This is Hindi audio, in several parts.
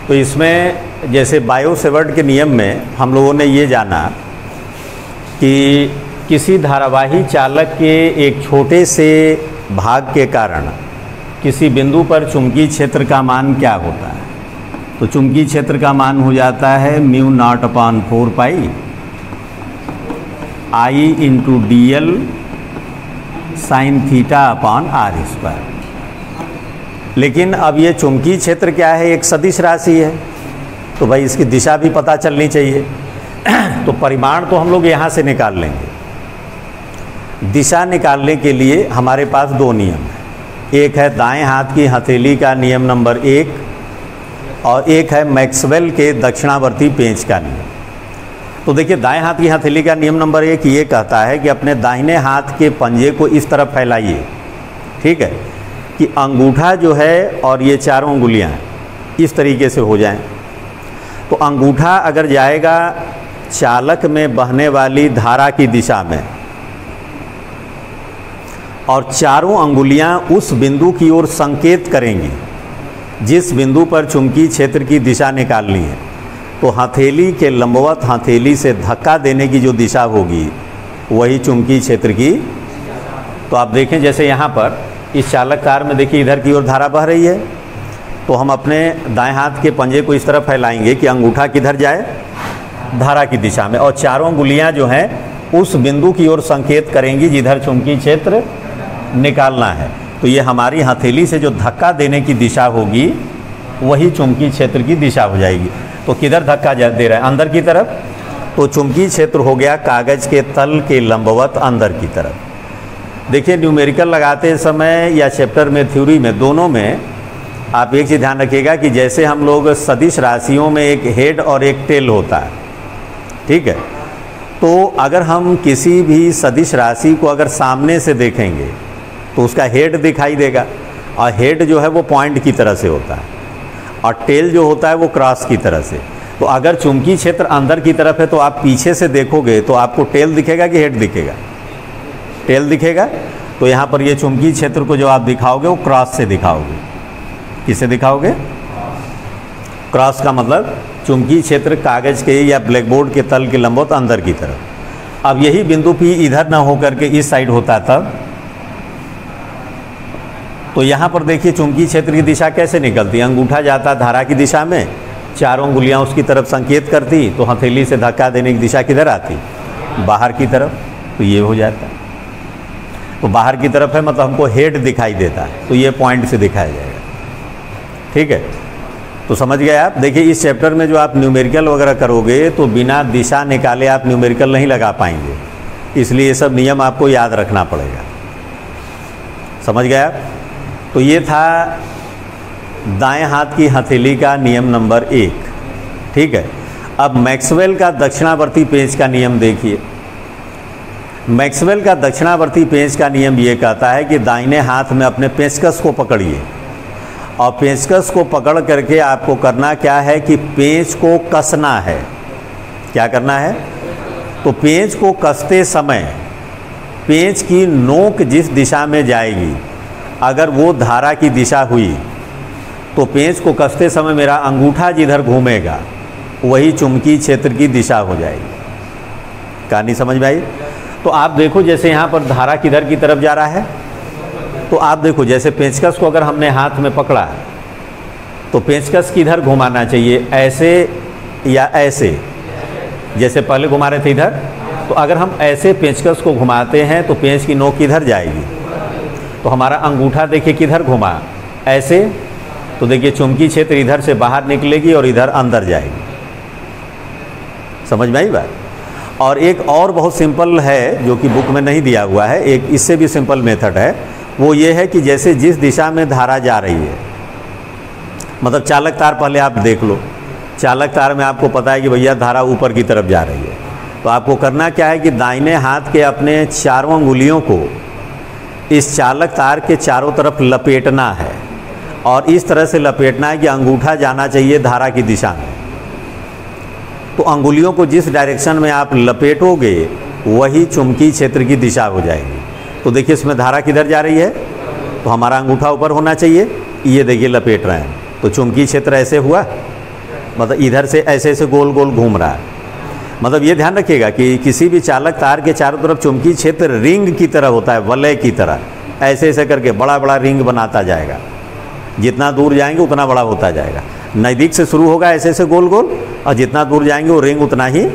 तो इसमें जैसे बायो-सेवर्ट के नियम में हम लोगों ने ये जाना कि किसी धारावाही चालक के एक छोटे से भाग के कारण किसी बिंदु पर चुंबकीय क्षेत्र का मान क्या होता है। तो चुंबकीय क्षेत्र का मान हो जाता है mu naught upon 4 pi I into D L sine theta upon R square. लेकिन अब ये चुंबकीय क्षेत्र क्या है, एक सदिश राशि है, तो भाई इसकी दिशा भी पता चलनी चाहिए। तो परिमाण तो हम लोग यहाँ से निकाल लेंगे। दिशा निकालने के लिए हमारे पास दो नियम हैं, एक है दाएं हाथ की हथेली का नियम नंबर 1 और एक है मैक्सवेल के दक्षिणावर्ती पेंच का नियम। तो देखिए, दाएं हाथ की हथेली का नियम नंबर 1 ये कहता है कि अपने दाहिने हाथ के पंजे को इस तरफ फैलाइए, ठीक है, कि अंगूठा जो है और ये चारों उंगलियां इस तरीके से हो जाएं। तो अंगूठा अगर जाएगा चालक में बहने वाली धारा की दिशा में और चारों अंगुलियां उस बिंदु की ओर संकेत करेंगी जिस बिंदु पर चुंबकीय क्षेत्र की दिशा निकालनी है, तो हथेली के लंबवत हथेली से धक्का देने की जो दिशा होगी वही चुंबकीय क्षेत्र की। तो आप देखें, जैसे यहाँ पर इस चालक तार में देखिए इधर की ओर धारा बह रही है, तो हम अपने दाएं हाथ के पंजे को इस तरफ फैलाएंगे कि अंगूठा किधर जाए, धारा की दिशा में, और चारों उंगलियां जो हैं उस बिंदु की ओर संकेत करेंगी जिधर चुंबकीय क्षेत्र निकालना है। तो ये हमारी हथेली से जो धक्का देने की दिशा होगी वही चुंबकीय क्षेत्र की दिशा हो जाएगी। तो किधर धक्का दे रहा है, अंदर की तरफ, तो चुंबकीय क्षेत्र हो गया कागज के तल के लंबवत अंदर की तरफ। देखिए, न्यूमेरिकल लगाते समय या चैप्टर में, थ्योरी में, दोनों में आप एक चीज़ ध्यान रखिएगा कि जैसे हम लोग सदिश राशियों में एक हेड और एक टेल होता है, ठीक है, तो अगर हम किसी भी सदिश राशि को अगर सामने से देखेंगे तो उसका हेड दिखाई देगा, और हेड जो है वो पॉइंट की तरह से होता है और टेल जो होता है वो क्रॉस की तरह से। तो अगर चुंबकीय क्षेत्र अंदर की तरफ है तो आप पीछे से देखोगे तो आपको टेल दिखेगा कि हेड दिखेगा, टेल दिखेगा। तो यहाँ पर ये चुंबकीय क्षेत्र को जो आप दिखाओगे वो क्रॉस से दिखाओगे। किसे दिखाओगे? क्रॉस का मतलब चुंबकीय क्षेत्र कागज के या ब्लैकबोर्ड के तल के लंबवत अंदर की तरफ। अब यही बिंदु P इधर ना हो करके इस साइड होता तब, तो यहाँ पर देखिए चुंबकीय क्षेत्र की दिशा कैसे निकलती है, अंगूठा जाता धारा की दिशा में, चारों उंगलियाँ उसकी तरफ संकेत करती, तो हथेली से धक्का देने की दिशा किधर आती, बाहर की तरफ। तो ये हो जाता है, तो बाहर की तरफ है मतलब हमको हेड दिखाई देता है, तो ये पॉइंट से दिखाया जाएगा, ठीक है। तो समझ गए आप। देखिए, इस चैप्टर में जो आप न्यूमेरिकल वगैरह करोगे तो बिना दिशा निकाले आप न्यूमेरिकल नहीं लगा पाएंगे, इसलिए ये सब नियम आपको याद रखना पड़ेगा। समझ गए आप। तो ये था दाएं हाथ की हथेली का नियम नंबर 1, ठीक है। अब मैक्सवेल का दक्षिणावर्ती पेंच का नियम देखिए। मैक्सवेल का दक्षिणावर्ती पेंच का नियम ये कहता है कि दाहिने हाथ में अपने पेंचकस को पकड़िए, और पेंचकस को पकड़ करके आपको करना क्या है कि पेंच को कसना है। क्या करना है? तो पेंच को कसते समय पेंच की नोक जिस दिशा में जाएगी, अगर वो धारा की दिशा हुई, तो पेंच को कसते समय मेरा अंगूठा जिधर घूमेगा वही चुंबकीय क्षेत्र की दिशा हो जाएगी। कहानी समझ में आई? तो आप देखो, जैसे यहाँ पर धारा किधर की तरफ जा रहा है, तो आप देखो जैसे पेंचकस को अगर हमने हाथ में पकड़ा तो पेंचकस किधर घुमाना चाहिए, ऐसे या ऐसे, जैसे पहले घुमा रहे थे इधर। तो अगर हम ऐसे पेंचकस को घुमाते हैं तो पेंच की नोक किधर जाएगी, तो हमारा अंगूठा देखिए किधर घुमा, ऐसे। तो देखिए चुंबकीय क्षेत्र इधर से बाहर निकलेगी और इधर अंदर जाएगी। समझ में आई बात। और एक और बहुत सिंपल है जो कि बुक में नहीं दिया हुआ है, एक इससे भी सिंपल मेथड है, वो ये है कि जैसे जिस दिशा में धारा जा रही है, मतलब चालक तार पहले आप देख लो, चालक तार में आपको पता है कि भैया धारा ऊपर की तरफ जा रही है, तो आपको करना क्या है कि दाहिने हाथ के अपने चारों अंगुलियों को इस चालक तार के चारों तरफ लपेटना है, और इस तरह से लपेटना है कि अंगूठा जाना चाहिए धारा की दिशा में। तो अंगुलियों को जिस डायरेक्शन में आप लपेटोगे वही चुंबकीय क्षेत्र की दिशा हो जाएगी। तो देखिए इसमें धारा किधर जा रही है, तो हमारा अंगूठा ऊपर होना चाहिए, ये देखिए लपेट रहे हैं, तो चुंबकीय क्षेत्र ऐसे हुआ, मतलब इधर से ऐसे ऐसे गोल गोल घूम रहा है। मतलब ये ध्यान रखिएगा कि किसी भी चालक तार के चारों तरफ चुंबकीय क्षेत्र रिंग की तरह होता है, वलय की तरह, ऐसे ऐसे करके बड़ा बड़ा रिंग बनाता जाएगा। जितना दूर जाएंगे उतना बड़ा होता जाएगा। नज़दीक से शुरू होगा ऐसे ऐसे गोल गोल, और जितना दूर जाएंगे वो रिंग उतना ही,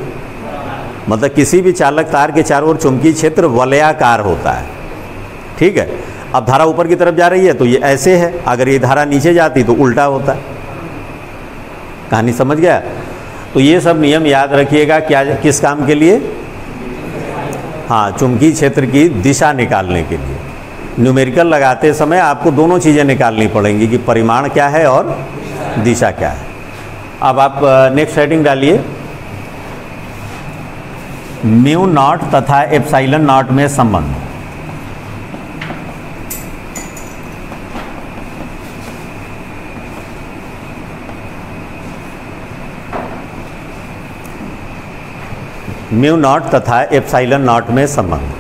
मतलब किसी भी चालक तार के चारों ओर चुंबकीय क्षेत्र वलयाकार होता है। ठीक है। अब धारा ऊपर की तरफ जा रही है तो ये ऐसे है, अगर ये धारा नीचे जाती तो उल्टा होता। कहानी समझ गया? तो ये सब नियम याद रखिएगा, क्या किस काम के लिए? हाँ, चुंबकीय क्षेत्र की दिशा निकालने के लिए। न्यूमेरिकल लगाते समय आपको दोनों चीज़ें निकालनी पड़ेंगी कि परिमाण क्या है और दिशा क्या है। अब आप नेक्स्ट हेडिंग डालिए, म्यू नॉट तथा एप्सिलॉन नॉट में संबंध। म्यू नॉट तथा एप्सिलॉन नॉट में संबंध।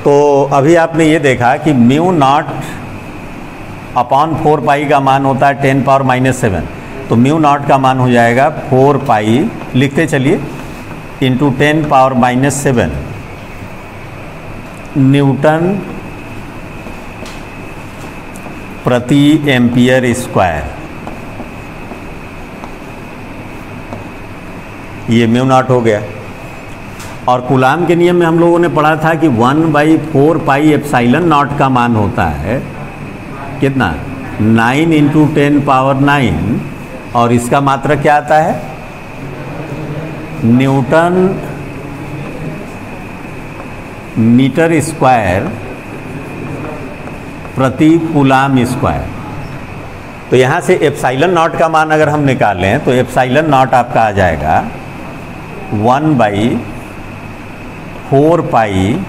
तो अभी आपने ये देखा कि म्यू नॉट अपॉन 4 पाई का मान होता है 10⁻⁻⁷। तो म्यू नॉट का मान हो जाएगा 4 पाई, लिखते चलिए, इंटू 10⁻⁻⁷ न्यूटन प्रति एम्पियर स्क्वायर। ये म्यू नॉट हो गया। और कूलाम के नियम में हम लोगों ने पढ़ा था कि 1/4 पाई एप्सिलॉन नॉट का मान होता है कितना? 9 × 10⁻⁹, और इसका मात्रक क्या आता है? न्यूटन मीटर स्क्वायर प्रति कूलाम स्क्वायर। तो यहाँ से एप्सिलॉन नॉट का मान अगर हम निकालें तो एप्सिलॉन नॉट आपका आ जाएगा 1/4 पाई,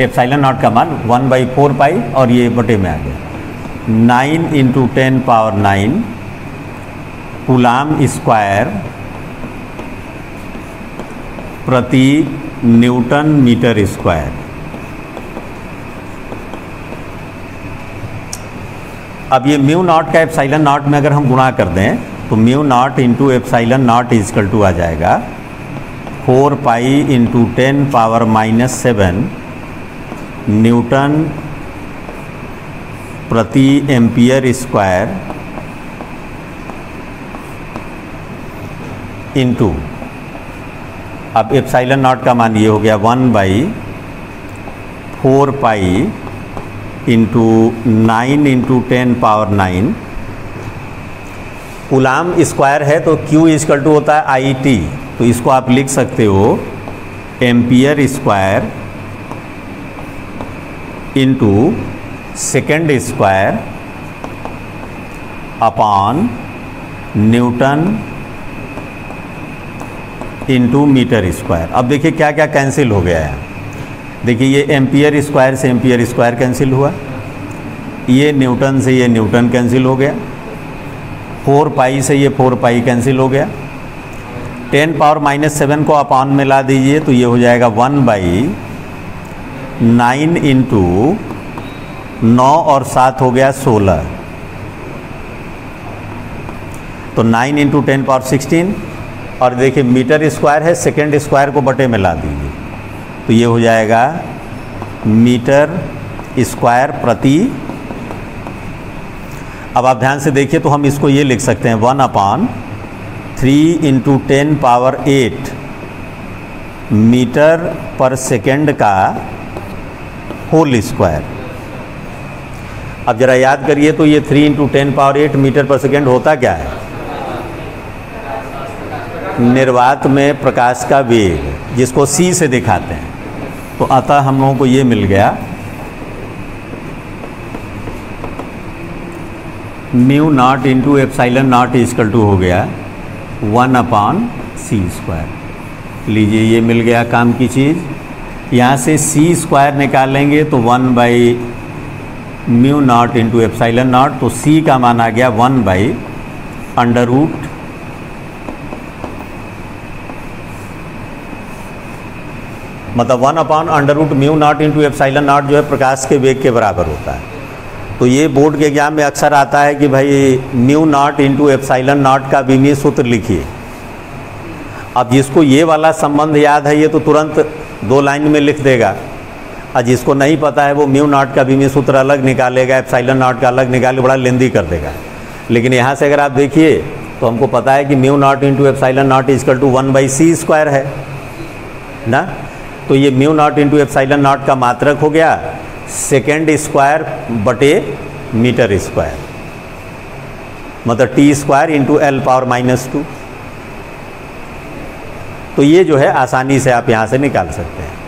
एप्सिलॉन नॉट का मान 1/4 पाई, और ये बटे में आ गया 9 × 10⁻⁹ कूलाम स्क्वायर प्रति न्यूटन मीटर स्क्वायर। अब ये म्यू नॉट का एप्सिलॉन नॉट में अगर हम गुणा कर दें तो mu not into epsilon not is equal to आ जाएगा 4 पाई इंटू 10⁻⁷ न्यूटन प्रति एम्पियर स्क्वायर इंटू, अब एप्सिलॉन नॉट का मान ये हो गया 1/4 पाई इंटू 9 × 10⁻⁹। कूलाम स्क्वायर है तो Q इजकल टू होता है IT, तो इसको आप लिख सकते हो ampere square into second square upon newton into metre square. अब देखिए क्या क्या कैंसिल हो गया है। देखिए ये एम्पियर स्क्वायर से एम्पियर स्क्वायर कैंसिल हुआ, ये न्यूटन से ये न्यूटन कैंसिल हो गया, 4 पाई से ये 4 पाई कैंसिल हो गया, 10⁻⁷ को अपॉन में ला दीजिए तो ये हो जाएगा 1/9 इंटू 9 और 7 हो गया 16, तो 9 × 10⁻16। और देखिए मीटर स्क्वायर है, सेकेंड स्क्वायर को बटे में ला दीजिए तो ये हो जाएगा मीटर स्क्वायर प्रति। अब आप ध्यान से देखिए तो हम इसको ये लिख सकते हैं 1/3 × 10⁸ मीटर पर सेकेंड का होल स्क्वायर। अब जरा याद करिए तो ये 3 × 10⁸ मीटर पर सेकेंड होता क्या है? निर्वात में प्रकाश का वेग, जिसको C से दिखाते हैं। तो अतः हम लोगों को ये मिल गया mu not into epsilon not is equal to हो गया 1/c²। लीजिए ये मिल गया काम की चीज़। यहाँ से c² निकालेंगे तो 1/म्यू नॉट इंटू एप्सिलॉन नॉट, तो c का मान आ गया 1/√, मतलब 1/√म्यू नॉट इंटू एप्सिलॉन नॉट जो है प्रकाश के वेग के बराबर होता है। तो ये बोर्ड के एग्जाम में अक्सर आता है कि भाई mu naught into epsilon naught का विमीय सूत्र लिखिए। अब जिसको ये वाला संबंध याद है ये तो तुरंत 2 लाइन में लिख देगा, और जिसको नहीं पता है वो म्यू नॉट का विमीय सूत्र अलग निकालेगा, एप्साइलन नॉट का अलग निकाले, बड़ा लेंदी कर देगा। लेकिन यहाँ से अगर आप देखिए तो हमको पता है कि mu not into epsilon naught is equal to 1/c² है ना। तो ये mu not into epsilon naught का मात्रक हो गया सेकेंड स्क्वायर बटे मीटर स्क्वायर, मतलब t² इंटू l⁻⁻²। तो ये जो है आसानी से आप यहाँ से निकाल सकते हैं।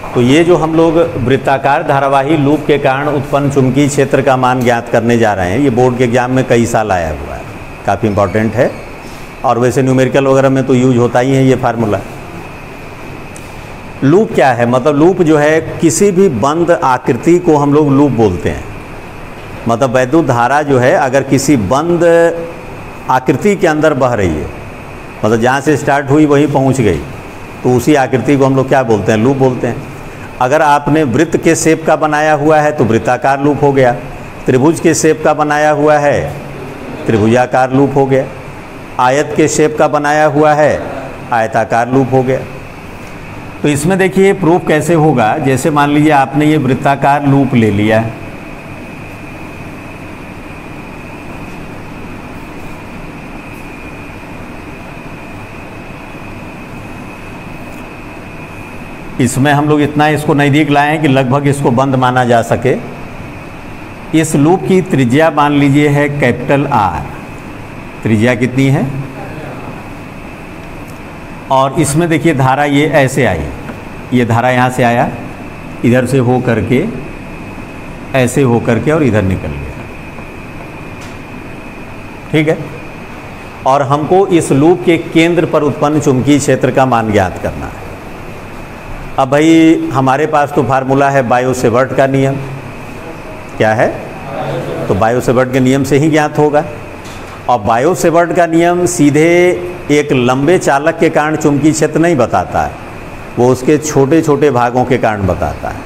तो ये जो हम लोग वृत्ताकार धारावाही लूप के कारण उत्पन्न चुंबकीय क्षेत्र का मान ज्ञात करने जा रहे हैं, ये बोर्ड के एग्जाम में कई साल आया हुआ है, काफ़ी इंपॉर्टेंट है। और वैसे न्यूमेरिकल वगैरह में तो यूज होता ही है ये फार्मूला। लूप क्या है? मतलब लूप जो है किसी भी बंद आकृति को हम लोग लूप बोलते हैं। मतलब वैद्युत धारा जो है अगर किसी बंद आकृति के अंदर बह रही है, मतलब जहाँ से स्टार्ट हुई वहीं पहुँच गई, तो उसी आकृति को हम लोग क्या बोलते हैं? लूप बोलते हैं। अगर आपने वृत्त के शेप का बनाया हुआ है तो वृत्ताकार लूप हो गया, त्रिभुज के शेप का बनाया हुआ है त्रिभुजाकार लूप हो गया, आयत के शेप का बनाया हुआ है आयताकार लूप हो गया। तो इसमें देखिए प्रूफ कैसे होगा, जैसे मान लीजिए आपने ये वृत्ताकार लूप ले लिया, इसमें हम लोग इतना इसको नज़दीक लाए हैं कि लगभग इसको बंद माना जा सके। इस लूप की त्रिज्या मान लीजिए है कैपिटल R, त्रिज्या कितनी है? और इसमें देखिए धारा ये ऐसे आई, ये धारा यहाँ से आया, इधर से हो करके ऐसे हो करके और इधर निकल गया, ठीक है। और हमको इस लूप के केंद्र पर उत्पन्न चुंबकीय क्षेत्र का मान ज्ञात करना है। अब भाई हमारे पास तो फार्मूला है बायो-सेवर्ट का नियम। क्या है? तो बायो-सेवर्ट के नियम से ही ज्ञात होगा। और बायो-सेवर्ट का नियम सीधे एक लंबे चालक के कारण चुंबकीय क्षेत्र नहीं बताता है, वो उसके छोटे छोटे भागों के कारण बताता है।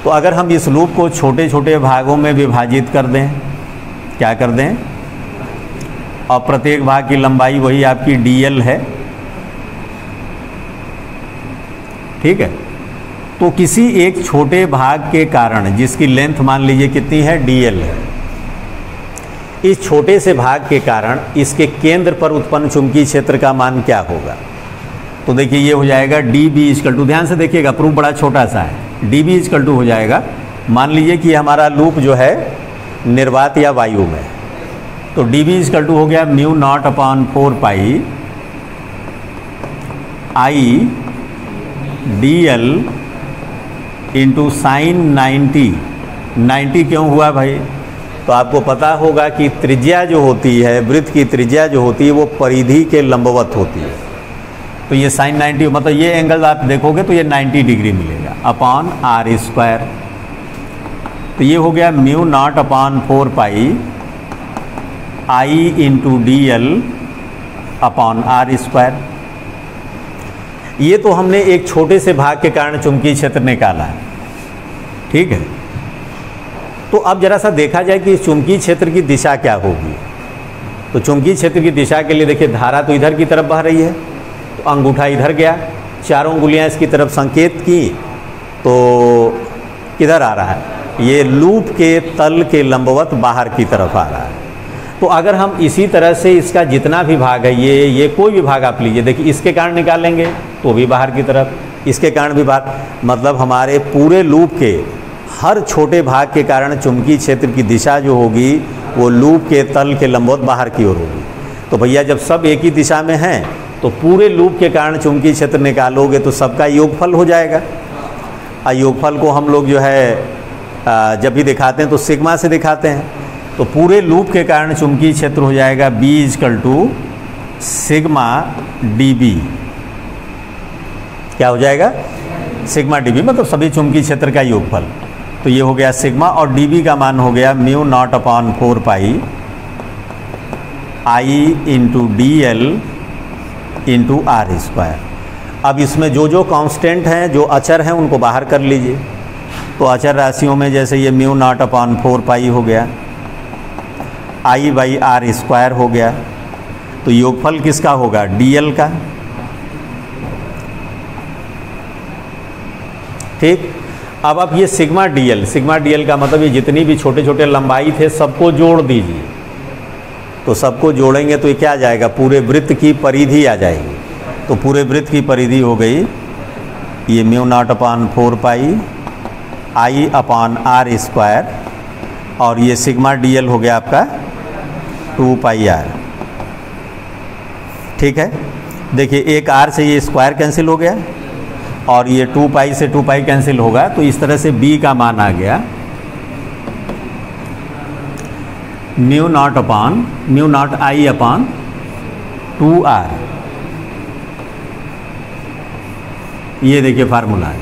तो अगर हम इस लूप को छोटे छोटे भागों में विभाजित कर दें, क्या कर दें, और प्रत्येक भाग की लंबाई वही आपकी dl है, ठीक है। तो किसी एक छोटे भाग के कारण जिसकी लेंथ मान लीजिए कितनी है, dl है, इस छोटे से भाग के कारण इसके केंद्र पर उत्पन्न चुंबकीय क्षेत्र का मान क्या होगा? तो देखिए ये हो जाएगा dB इक्वल टू, ध्यान से देखिएगा प्रूफ बड़ा छोटा सा है, dB इक्वल टू हो जाएगा, मान लीजिए कि हमारा लूप जो है निर्वात या वायु में, तो dB इक्वल टू हो गया mu naught upon 4 pi I dl into sine 90 क्यों हुआ भाई? तो आपको पता होगा कि त्रिज्या जो होती है, वृत्त की त्रिज्या जो होती है वो परिधि के लंबवत होती है। तो ये साइन 90 मतलब ये एंगल आप देखोगे तो ये 90 डिग्री मिलेगा अपॉन r²। तो ये हो गया mu naught upon 4 pi I into dl upon r²। ये तो हमने एक छोटे से भाग के कारण चुंबकीय क्षेत्र निकाला है, ठीक है। तो अब जरा सा देखा जाए कि चुंबकीय क्षेत्र की दिशा क्या होगी। तो चुंबकीय क्षेत्र की दिशा के लिए देखिए धारा तो इधर की तरफ बह रही है, तो अंगूठा इधर गया, चारों उंगलियां इसकी तरफ संकेत की, तो किधर आ रहा है? ये लूप के तल के लंबवत बाहर की तरफ आ रहा है। तो अगर हम इसी तरह से इसका जितना भी भाग है, ये कोई भी भाग आप लीजिए, देखिए इसके कारण निकालेंगे तो भी बाहर की तरफ, इसके कारण भी बाहर, मतलब हमारे पूरे लूप के हर छोटे भाग के कारण चुंबकीय क्षेत्र की दिशा जो होगी वो लूप के तल के लंबवत बाहर की ओर होगी। तो भैया जब सब एक ही दिशा में हैं तो पूरे लूप के कारण चुंबकीय क्षेत्र निकालोगे तो सबका योगफल हो जाएगा। योगफल को हम लोग जो है जब भी दिखाते हैं तो सिग्मा से दिखाते हैं। तो पूरे लूप के कारण चुंबकीय क्षेत्र हो जाएगा B = सिग्मा dB। क्या हो जाएगा? सिग्मा dB, मतलब सभी चुंबकीय क्षेत्र का योगफल। तो ये हो गया सिग्मा, और dB का मान हो गया μ0/4π I × dl × r²। अब इसमें जो जो कांस्टेंट हैं, जो अचर हैं, उनको बाहर कर लीजिए। तो अचर राशियों में जैसे ये μ0/4π हो गया, I/r² हो गया, तो योगफल किसका होगा? dl का। ठीक, अब आप ये सिग्मा dl का मतलब ये जितनी भी छोटे छोटे लंबाई थे सबको जोड़ दीजिए। तो सबको जोड़ेंगे तो ये क्या आ जाएगा? पूरे वृत्त की परिधि आ जाएगी। तो पूरे वृत्त की परिधि हो गई ये μ0/4π I/r², और ये सिग्मा dl हो गया आपका 2πr। ठीक है, देखिए एक r से ये स्क्वायर कैंसिल हो गया, और ये 2π से 2π कैंसिल होगा, तो इस तरह से b का मान आ गया μ0 I/2r। ये देखिए फार्मूला है।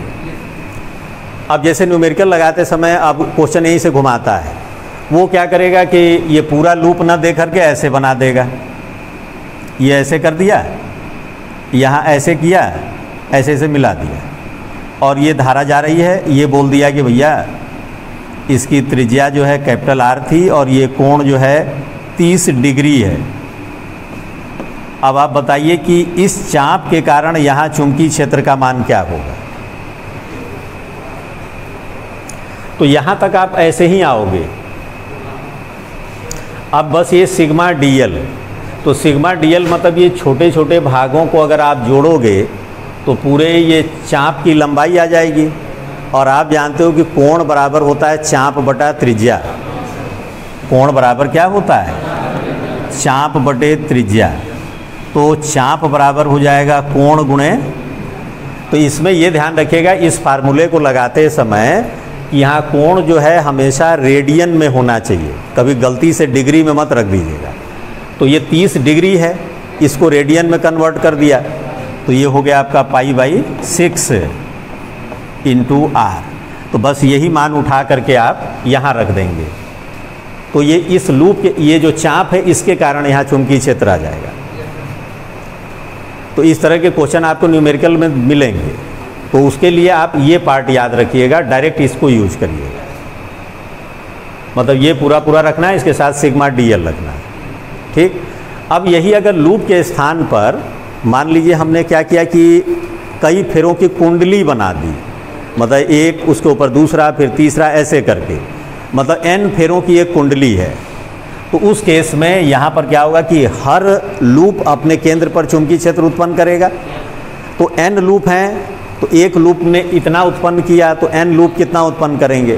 अब जैसे न्यूमेरिकल लगाते समय अब क्वेश्चन यहीं से घुमाता है, वो क्या करेगा कि ये पूरा लूप ना दे करके ऐसे बना देगा। ये ऐसे कर दिया, यहाँ ऐसे किया, ऐसे से मिला दिया, और ये धारा जा रही है। ये बोल दिया कि भैया इसकी त्रिज्या जो है कैपिटल R थी, और ये कोण जो है 30 डिग्री है। अब आप बताइए कि इस चाप के कारण यहाँ चुंबकीय क्षेत्र का मान क्या होगा? तो यहाँ तक आप ऐसे ही आओगे। अब बस ये सिग्मा dl, तो सिग्मा dl मतलब ये छोटे छोटे भागों को अगर आप जोड़ोगे तो पूरे ये चाप की लंबाई आ जाएगी। और आप जानते हो कि कोण बराबर होता है चाप बटा त्रिज्या। कोण बराबर क्या होता है? चाप बटे त्रिज्या। तो चाप बराबर हो जाएगा कोण गुणे। तो इसमें ये ध्यान रखिएगा इस फार्मूले को लगाते समय, यहाँ कोण जो है हमेशा रेडियन में होना चाहिए, कभी गलती से डिग्री में मत रख दीजिएगा। तो ये 30 डिग्री है, इसको रेडियन में कन्वर्ट कर दिया, तो ये हो गया आपका π/6 × r। तो बस यही मान उठा करके आप यहाँ रख देंगे। तो ये इस लूप के ये जो चाप है इसके कारण यहाँ चुंबकीय क्षेत्र आ जाएगा। तो इस तरह के क्वेश्चन आपको न्यूमेरिकल में मिलेंगे, तो उसके लिए आप ये पार्ट याद रखिएगा, डायरेक्ट इसको यूज करिएगा। मतलब ये पूरा रखना है, इसके साथ सिग्मा dl रखना है। ठीक, अब यही अगर लूप के स्थान पर मान लीजिए हमने क्या किया कि कई फेरों की कुंडली बना दी, मतलब एक उसके ऊपर दूसरा फिर तीसरा ऐसे करके, मतलब n फेरों की एक कुंडली है। तो उस केस में यहाँ पर क्या होगा कि हर लूप अपने केंद्र पर चुंबकीय क्षेत्र उत्पन्न करेगा। तो n लूप हैं, तो एक लूप ने इतना उत्पन्न किया, तो n लूप कितना उत्पन्न करेंगे?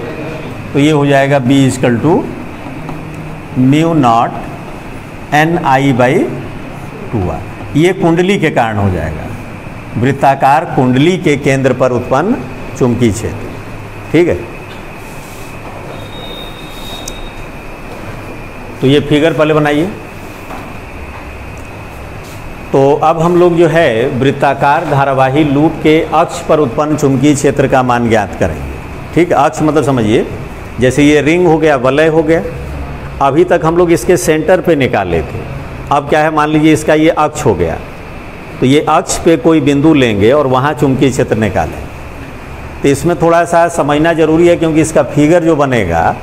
तो ये हो जाएगा B = μ0 Ni/2r। ये कुंडली के कारण हो जाएगा, वृत्ताकार कुंडली के केंद्र पर उत्पन्न चुंबकीय क्षेत्र। ठीक है, तो ये फिगर पहले बनाइए। तो अब हम लोग जो है वृत्ताकार धारावाही लूप के अक्ष पर उत्पन्न चुंबकीय क्षेत्र का मान ज्ञात करेंगे। ठीक है, अक्ष मतलब समझिए जैसे ये रिंग हो गया, वलय हो गया। अभी तक हम लोग इसके सेंटर पे निकाले थे, अब क्या है मान लीजिए इसका ये अक्ष हो गया, तो ये अक्ष पे कोई बिंदु लेंगे और वहाँ चुंबकीय क्षेत्र निकालें। तो इसमें थोड़ा सा समझना जरूरी है, क्योंकि इसका फिगर जो बनेगा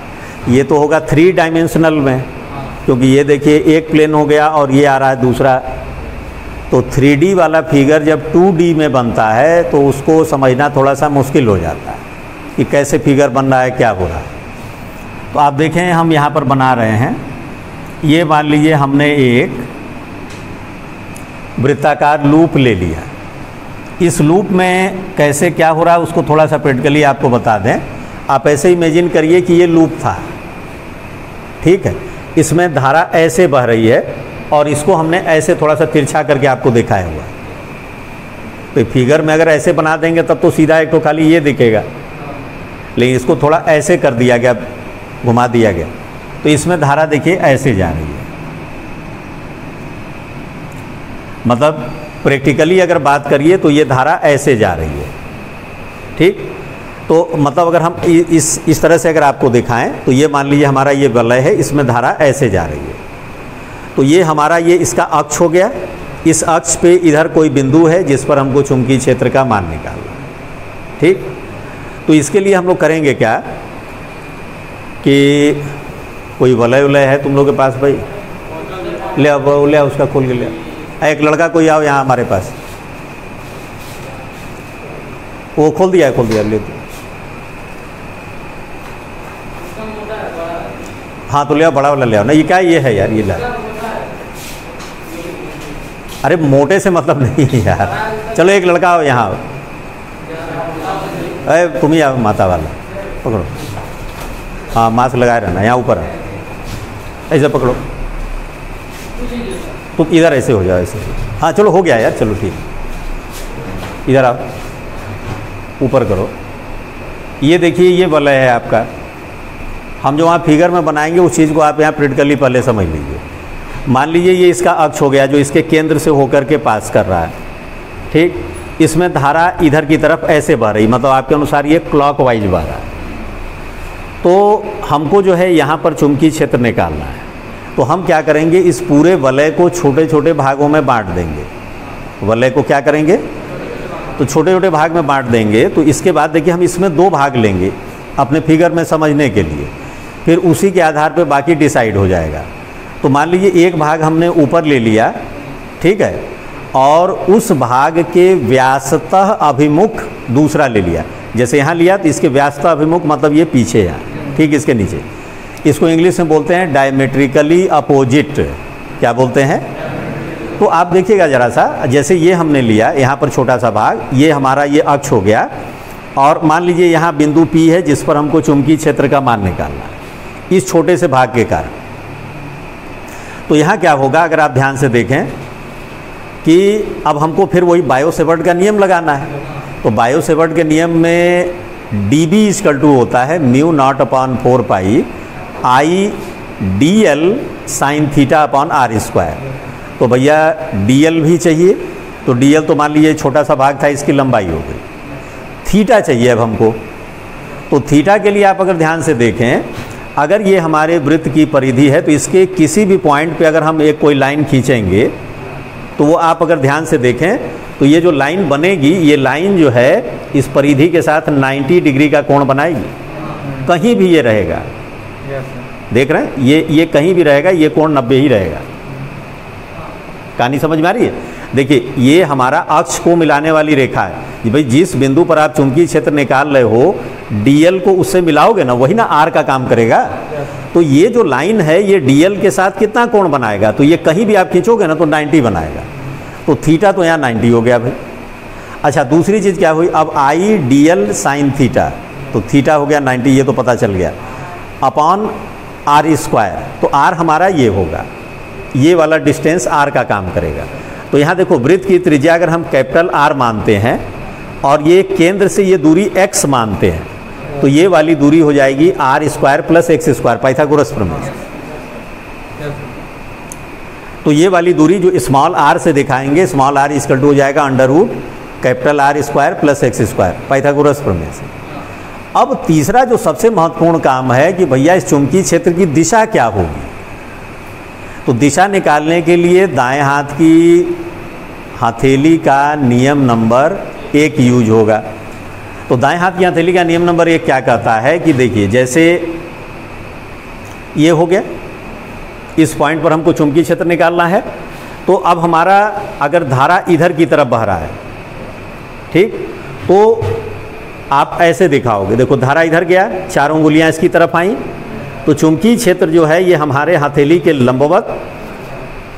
ये तो होगा 3 डायमेंशनल में, क्योंकि ये देखिए एक प्लेन हो गया और ये आ रहा है दूसरा। तो 3D वाला फिगर जब 2D में बनता है तो उसको समझना थोड़ा सा मुश्किल हो जाता है कि कैसे फिगर बन रहा है, क्या हो रहा है। तो आप देखें हम यहाँ पर बना रहे हैं, ये मान लीजिए हमने एक वृत्ताकार लूप ले लिया। इस लूप में कैसे क्या हो रहा है उसको थोड़ा सा प्रैक्टिकली आपको बता दें। आप ऐसे इमेजिन करिए कि ये लूप था, ठीक है, इसमें धारा ऐसे बह रही है और इसको हमने ऐसे थोड़ा सा तिरछा करके आपको दिखाया हुआ है। तो फिगर में अगर ऐसे बना देंगे तब तो सीधा एक तो खाली ये दिखेगा, लेकिन इसको थोड़ा ऐसे कर दिया गया, घुमा दिया गया। तो इसमें धारा देखिए ऐसे जा रही है। मतलब प्रैक्टिकली अगर बात करिए तो ये धारा ऐसे जा रही है, ठीक। तो मतलब अगर हम इस तरह से अगर आपको दिखाएं तो ये मान लीजिए हमारा ये वलय है, इसमें धारा ऐसे जा रही है। तो ये हमारा ये इसका अक्ष हो गया। इस अक्ष पे इधर कोई बिंदु है जिस पर हमको चुंबकीय क्षेत्र का मान निकालना है, ठीक। तो इसके लिए हम लोग करेंगे क्या कि कोई वलय वलय है तुम लोग के पास भाई, ले आओ ले आओ, उसका खोल के ले आओ। एक लड़का कोई आओ यहाँ हमारे पास, वो खोल दिया ले दो। हाँ तो ले आओ, बड़ा वाला ले आओ ना। ये क्या ये है यार, ये ला। अरे मोटे से मतलब नहीं है यार। चलो एक लड़का आओ यहाँ, अरे तुम ही आओ, माता वाला पकड़ो। हाँ मास्क लगाए रहना, यहाँ ऊपर ऐसे पकड़ो। तुम इधर ऐसे हो जाओ, ऐसे। हाँ चलो हो गया यार, चलो ठीक। इधर आओ, ऊपर करो। ये देखिए ये वलय है आपका। हम जो वहाँ फिगर में बनाएंगे उस चीज़ को आप यहाँ प्रैक्टिकली पहले समझ लीजिए। मान लीजिए ये इसका अक्ष हो गया जो इसके केंद्र से होकर के पास कर रहा है, ठीक। इसमें धारा इधर की तरफ ऐसे बह रही, मतलब आपके अनुसार ये क्लॉकवाइज बह रहा है। तो हमको जो है यहाँ पर चुंबकीय क्षेत्र निकालना है। तो हम क्या करेंगे, इस पूरे वलय को छोटे छोटे भागों में बांट देंगे। वलय को क्या करेंगे, तो छोटे छोटे भाग में बांट देंगे। तो इसके बाद देखिए हम इसमें 2 भाग लेंगे अपने फिगर में समझने के लिए, फिर उसी के आधार पर बाकी डिसाइड हो जाएगा। तो मान लीजिए एक भाग हमने ऊपर ले लिया, ठीक है, और उस भाग के व्यासतः अभिमुख दूसरा ले लिया। जैसे यहाँ लिया तो इसके व्यासतः अभिमुख मतलब ये पीछे है, ठीक, इसके नीचे। इसको इंग्लिश में बोलते हैं डायमेट्रिकली अपोजिट। क्या बोलते हैं? तो आप देखिएगा ज़रा सा, जैसे ये हमने लिया यहाँ पर छोटा सा भाग, ये हमारा ये अक्ष हो गया। और मान लीजिए यहाँ बिंदु P है जिस पर हमको चुंबकीय क्षेत्र का मान निकालना है इस छोटे से भाग के कारण। तो यहाँ क्या होगा, अगर आप ध्यान से देखें कि अब हमको फिर वही बायो-सेवर्ट का नियम लगाना है। तो बायो-सेवर्ट के नियम में dB = होता है μ0/4 पाई I dl sin θ/r²। तो भैया dl भी चाहिए, तो dl तो मान लीजिए छोटा सा भाग था, इसकी लंबाई हो गई। थीटा चाहिए अब हमको, तो थीटा के लिए आप अगर ध्यान से देखें, अगर ये हमारे वृत्त की परिधि है तो इसके किसी भी पॉइंट पे अगर हम एक कोई लाइन खींचेंगे तो वो आप अगर ध्यान से देखें तो ये जो लाइन बनेगी, ये लाइन जो है इस परिधि के साथ 90 डिग्री का कोण बनाएगी। कहीं भी ये रहेगा, देख रहे हैं, ये कहीं भी रहेगा, ये कोण 90 ही रहेगा। कहानी समझ में आ रही है? देखिए ये हमारा अक्ष को मिलाने वाली रेखा है कि भाई जिस बिंदु पर आप चुंबकीय क्षेत्र निकाल रहे हो, dl को उससे मिलाओगे ना, वही ना r का काम करेगा। तो ये जो लाइन है ये dl के साथ कितना कोण बनाएगा, तो ये कहीं भी आप खींचोगे ना तो 90 बनाएगा। तो थीटा तो यहाँ 90 हो गया भाई। अच्छा दूसरी चीज़ क्या हुई, अब I dl sin थीटा, तो थीटा हो गया 90, ये तो पता चल गया, अपॉन r²। तो r हमारा ये होगा, ये वाला डिस्टेंस r का काम करेगा। तो यहाँ देखो वृत्त की त्रिज्या अगर हम कैपिटल R मानते हैं और ये केंद्र से ये दूरी x मानते हैं, तो ये वाली दूरी हो जाएगी r² + x², पाइथागोरस प्रमेय। तो ये वाली दूरी जो स्मॉल r से दिखाएंगे, स्मॉल r = हो जाएगा √ कैपिटल R² + x², पाइथागोरस प्रमेय से। अब तीसरा जो सबसे महत्वपूर्ण काम है कि भैया इस चुंबकीय क्षेत्र की दिशा क्या होगी। तो दिशा निकालने के लिए दाएं हाथ की हथेली का नियम नंबर 1 यूज होगा। तो दाएं हाथ की हथेली का नियम नंबर 1 क्या कहता है कि देखिए जैसे ये हो गया, इस पॉइंट पर हमको चुंबकीय क्षेत्र निकालना है। तो अब हमारा अगर धारा इधर की तरफ बह रहा है, ठीक, तो आप ऐसे दिखाओगे, देखो धारा इधर गया, 4 उंगलियां इसकी तरफ आई, तो चुंबकीय क्षेत्र जो है ये हमारे हथेली के लंबवत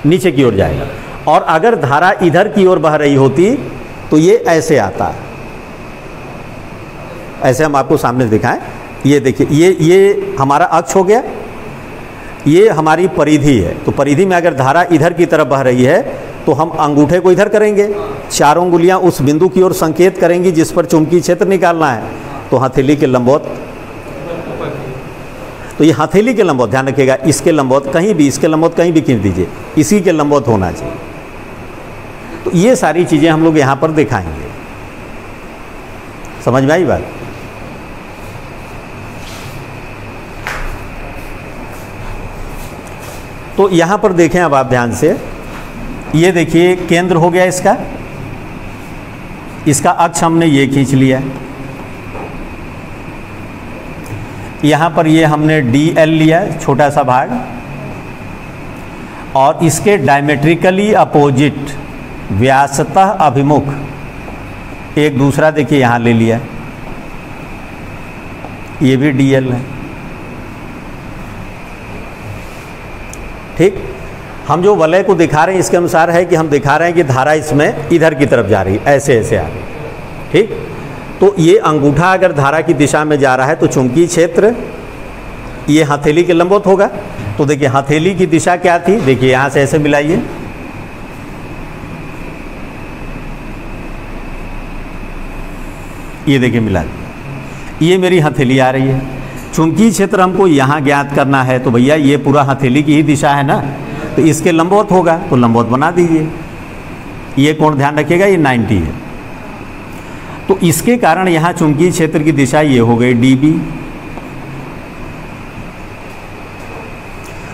नीचे की ओर जाएगा। और अगर धारा इधर की ओर बह रही होती तो ये ऐसे आता है, ऐसे हम आपको सामने दिखाएं। ये देखिए ये हमारा अक्ष हो गया, ये हमारी परिधि है। तो परिधि में अगर धारा इधर की तरफ बह रही है तो हम अंगूठे को इधर करेंगे, 4 उंगलियां उस बिंदु की ओर संकेत करेंगी जिस पर चुंबकीय क्षेत्र निकालना है, तो हथेली के लंबवत। तो ये हथेली के लंबवत, ध्यान रखिएगा, इसके लंबवत कहीं भी, इसके लंबवत कहीं भी खींच दीजिए, इसी के लंबवत होना चाहिए। तो ये सारी चीज़ें हम लोग यहाँ पर दिखाएंगे। समझ में आई बात? तो यहाँ पर देखें अब आप ध्यान से, ये देखिए केंद्र हो गया इसका, इसका अक्ष हमने ये खींच लिया है, यहाँ पर ये हमने DL लिया, छोटा सा भाग, और इसके डायमेट्रिकली अपोजिट, व्यासतः अभिमुख एक दूसरा देखिए यहाँ ले लिया, ये भी DL है। ठीक, हम जो वलय को दिखा रहे हैं इसके अनुसार है कि हम दिखा रहे हैं कि धारा इसमें इधर की तरफ जा रही है, ऐसे ऐसे आ रही है। ठीक, तो ये अंगूठा अगर धारा की दिशा में जा रहा है तो चुंबकीय क्षेत्र ये हथेली के लंबवत होगा। तो देखिए हथेली की दिशा क्या थी, देखिए यहाँ से ऐसे मिलाइए, ये देखिए मिला, ये मेरी हथेली आ रही है। चुंबकीय क्षेत्र हमको यहाँ ज्ञात करना है, तो भैया ये पूरा हथेली की ही दिशा है ना, तो इसके लंबवत होगा, तो लंबवत बना दीजिए। ये कोण ध्यान रखिएगा ये 90 है, तो इसके कारण यहाँ चुंबकीय क्षेत्र की दिशा ये हो गई DB।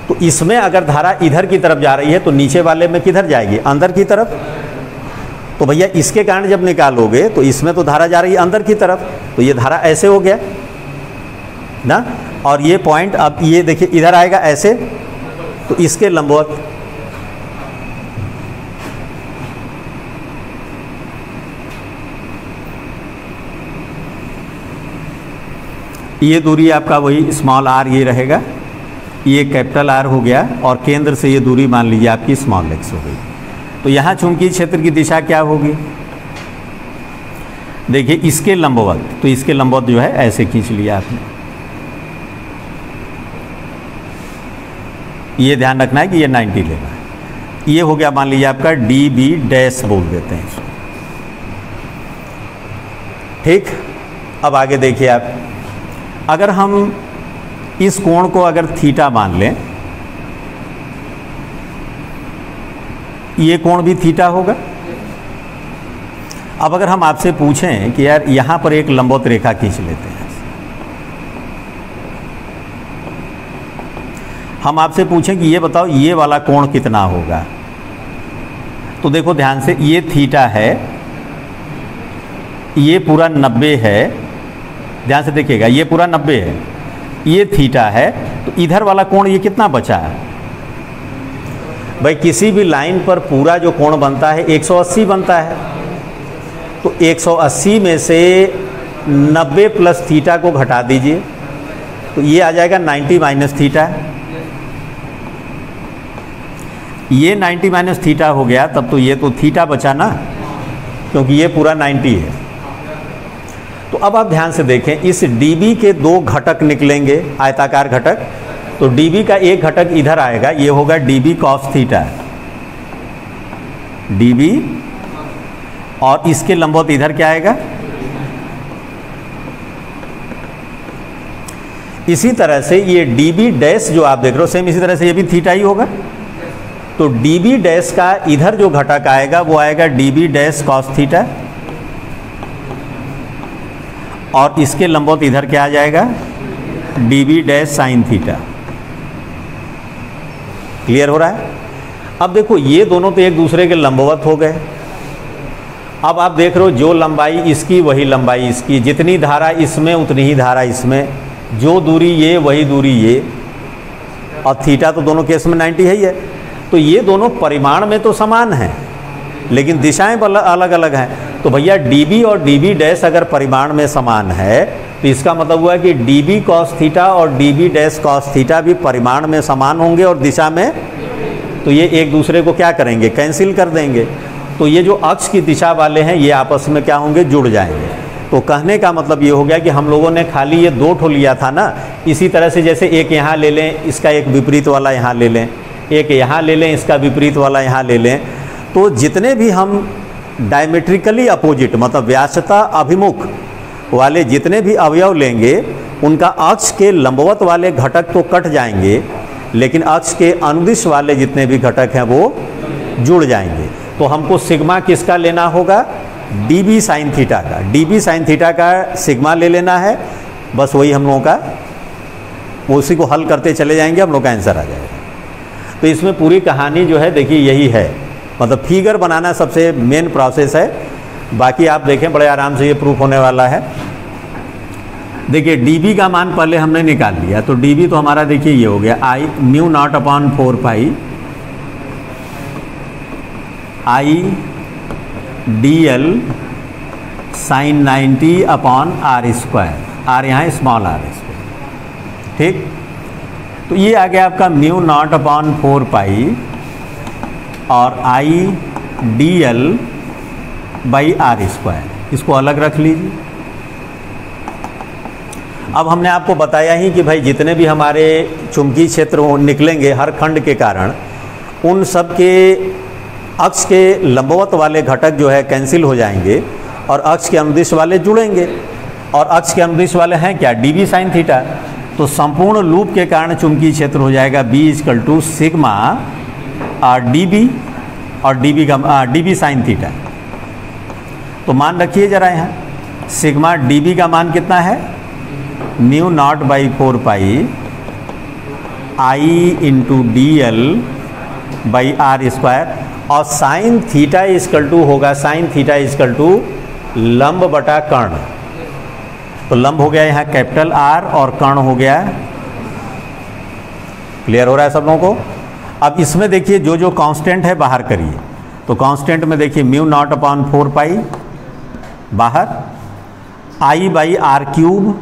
तो इसमें अगर धारा इधर की तरफ जा रही है तो नीचे वाले में किधर जाएगी, अंदर की तरफ। तो भैया इसके कारण जब निकालोगे तो इसमें तो धारा जा रही है अंदर की तरफ, तो ये धारा ऐसे हो गया ना, और ये पॉइंट अब ये देखिए इधर आएगा ऐसे, तो इसके लंबवत। ये दूरी आपका वही स्मॉल r ये रहेगा, ये कैपिटल R हो गया, और केंद्र से ये दूरी मान लीजिए आपकी स्मॉल x हो गई। तो यहाँ चुंबकीय क्षेत्र की दिशा क्या होगी, देखिए इसके लंबवत, तो इसके लंबवत जो है ऐसे खींच लिया आपने। ये ध्यान रखना है कि ये 90 लेना है। ये हो गया मान लीजिए आपका DB डैश बोल देते हैं इसको। ठीक, अब आगे देखिए आप, अगर हम इस कोण को अगर थीटा मान लें, ये कोण भी थीटा होगा। अब अगर हम आपसे पूछें कि यार यहाँ पर एक लंबवत रेखा खींच लेते हैं, हम आपसे पूछें कि ये बताओ ये वाला कोण कितना होगा, तो देखो ध्यान से, ये थीटा है, ये पूरा 90 है, ध्यान से देखिएगा, ये पूरा 90 है, ये थीटा है, तो इधर वाला कोण ये कितना बचा है भाई। किसी भी लाइन पर पूरा जो कोण बनता है 180 बनता है, तो 180 में से 90 प्लस थीटा को घटा दीजिए, तो ये आ जाएगा 90 माइनस थीटा। ये 90 माइनस थीटा हो गया, तब तो ये तो थीटा बचा ना, क्योंकि ये पूरा 90 है। तो अब आप ध्यान से देखें, इस DB के दो घटक निकलेंगे, आयताकार घटक। तो DB का एक घटक इधर आएगा, ये होगा DB cos थीटा, DB, और इसके लंबवत इधर क्या आएगा। इसी तरह से ये DB डैश जो आप देख रहे हो, सेम इसी तरह से ये भी थीटा ही होगा। तो DB डैश का इधर जो घटक आएगा वो आएगा DB डैश cos थीटा, और इसके लंबवत इधर क्या आ जाएगा, DB dash sine theta. Clear हो रहा है? अब देखो ये दोनों तो एक दूसरे के लंबवत हो गए। अब आप देख रहे हो जो लंबाई इसकी वही लंबाई इसकी, जितनी धारा इसमें उतनी ही धारा इसमें, जो दूरी ये वही दूरी ये, और थीटा तो दोनों केस में 90 है ही है। तो ये दोनों परिमाण में तो समान हैं, लेकिन दिशाएं अलग अलग हैं। तो भैया DB और DB डैश अगर परिमाण में समान है, तो इसका मतलब हुआ कि DB cos थीटा और DB डैश cos थीटा भी परिमाण में समान होंगे और दिशा में, तो ये एक दूसरे को क्या करेंगे, कैंसिल कर देंगे। तो ये जो अक्ष की दिशा वाले हैं ये आपस में क्या होंगे, जुड़ जाएंगे। तो कहने का मतलब ये हो गया कि हम लोगों ने खाली ये दो ठो लिया था ना, इसी तरह से जैसे एक यहाँ ले लें, इसका एक विपरीत वाला यहाँ ले लें, एक यहाँ ले लें, इसका विपरीत वाला यहाँ ले लें। तो जितने भी हम डायमेट्रिकली अपोजिट मतलब व्यासता अभिमुख वाले जितने भी अवयव लेंगे उनका अक्ष के लंबवत वाले घटक तो कट जाएंगे, लेकिन अक्ष के अनुदिश वाले जितने भी घटक हैं वो जुड़ जाएंगे। तो हमको सिग्मा किसका लेना होगा? dB साइन थीटा का। dB साइन थीटा का सिग्मा ले लेना है, बस वही हम लोगों का, उसी को हल करते चले जाएंगे, हम लोग का आंसर आ जाएगा। तो इसमें पूरी कहानी जो है देखिए यही है, मतलब फिगर बनाना सबसे मेन प्रोसेस है। बाकी आप देखें बड़े आराम से ये प्रूफ होने वाला है। देखिए dB का मान पहले हमने निकाल लिया, तो dB तो हमारा देखिए ये हो गया I mu naught upon 4 pi I dl sine 90 upon r square, r यहाँ स्मॉल r स्क्वायर, ठीक। तो ये आ गया आपका म्यू नॉट अपॉन 4 पाई और I dl by r square, इसको अलग रख लीजिए। अब हमने आपको बताया ही कि भाई जितने भी हमारे चुंबकीय क्षेत्र निकलेंगे हर खंड के कारण, उन सब के अक्ष के लंबवत वाले घटक जो है कैंसिल हो जाएंगे और अक्ष के अनुदिश वाले जुड़ेंगे। और अक्ष के अनुदिश वाले हैं क्या? dB sine theta. तो संपूर्ण लूप के कारण चुंबकीय क्षेत्र हो जाएगा B equal to sigma dB और dB साइन थीटा। तो मान रखिए जरा यहाँ, सिग्मा dB का मान कितना है? Mu naught by 4 pi I into dl by r square, और साइन थीटा इक्वल टू होगा, साइन थीटा इक्वल टू लंब बटा कर्ण। तो लंब हो गया यहाँ कैपिटल R और कर्ण हो गया, क्लियर हो रहा है सब लोगों को? अब इसमें देखिए जो जो कांस्टेंट है बाहर करिए। तो कांस्टेंट में देखिए म्यू नॉट अपॉन 4 पाई बाहर, I by R cube,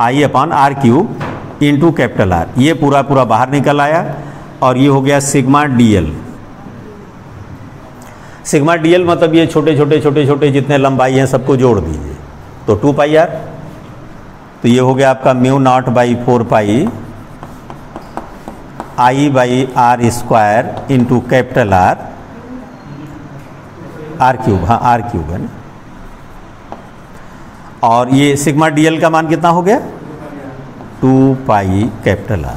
I upon R cube into capital R, ये पूरा पूरा बाहर निकल आया और ये हो गया सिग्मा dl। सिग्मा dl मतलब ये छोटे छोटे जितने लंबाई हैं सबको जोड़ दीजिए, तो 2 पाई r। तो ये हो गया आपका mu naught by 4 pi I by R square into capital R, R cube, हाँ आर क्यूब है ना। और ये सिग्मा dl का मान कितना हो गया? 2 pi capital R।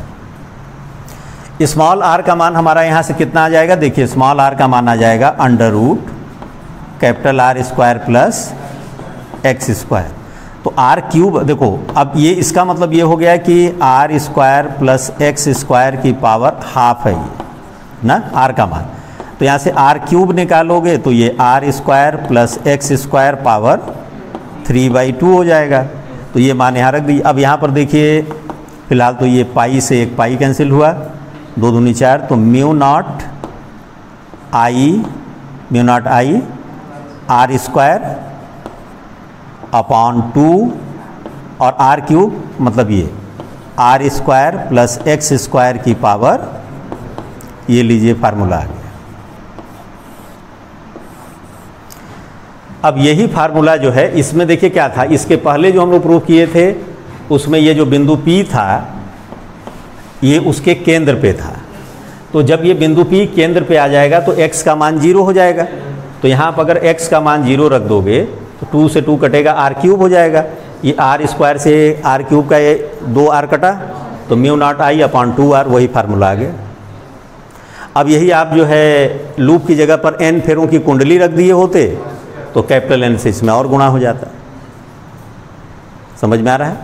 Small r का मान हमारा यहाँ से कितना आ जाएगा? देखिए स्मॉल r का मान आ जाएगा under root capital R square plus X square. तो r क्यूब, देखो अब ये इसका मतलब ये हो गया कि r square plus X square की पावर हाफ है ये ना r का मान। तो यहाँ से r क्यूब निकालोगे तो ये r square plus X square power 3/2 हो जाएगा। तो ये मान यहाँ रख दी। अब यहाँ पर देखिए फिलहाल तो ये पाई से एक पाई कैंसिल हुआ, 2 दूनी 4, तो mu naught I R square upon 2 और आर क्यूब मतलब ये R square plus X square की पावर, ये लीजिए फार्मूला आ गया। अब यही फार्मूला जो है इसमें देखिए क्या था, इसके पहले जो हम लोग प्रूफ किए थे उसमें ये जो बिंदु P था ये उसके केंद्र पे था। तो जब ये बिंदु P केंद्र पे आ जाएगा तो x का मान 0 हो जाएगा। तो यहाँ पर अगर x का मान 0 रख दोगे तो 2 से 2 कटेगा, r क्यूब हो जाएगा। ये r स्क्वायर से r क्यूब का ये 2r कटा, तो म्यू नॉट आई अपॉन 2r, वही फार्मूला आ गया। अब यही आप जो है लूप की जगह पर n फेरों की कुंडली रख दिए होते तो कैपिटल N से इसमें और गुणा हो जाता। समझ में आ रहा है?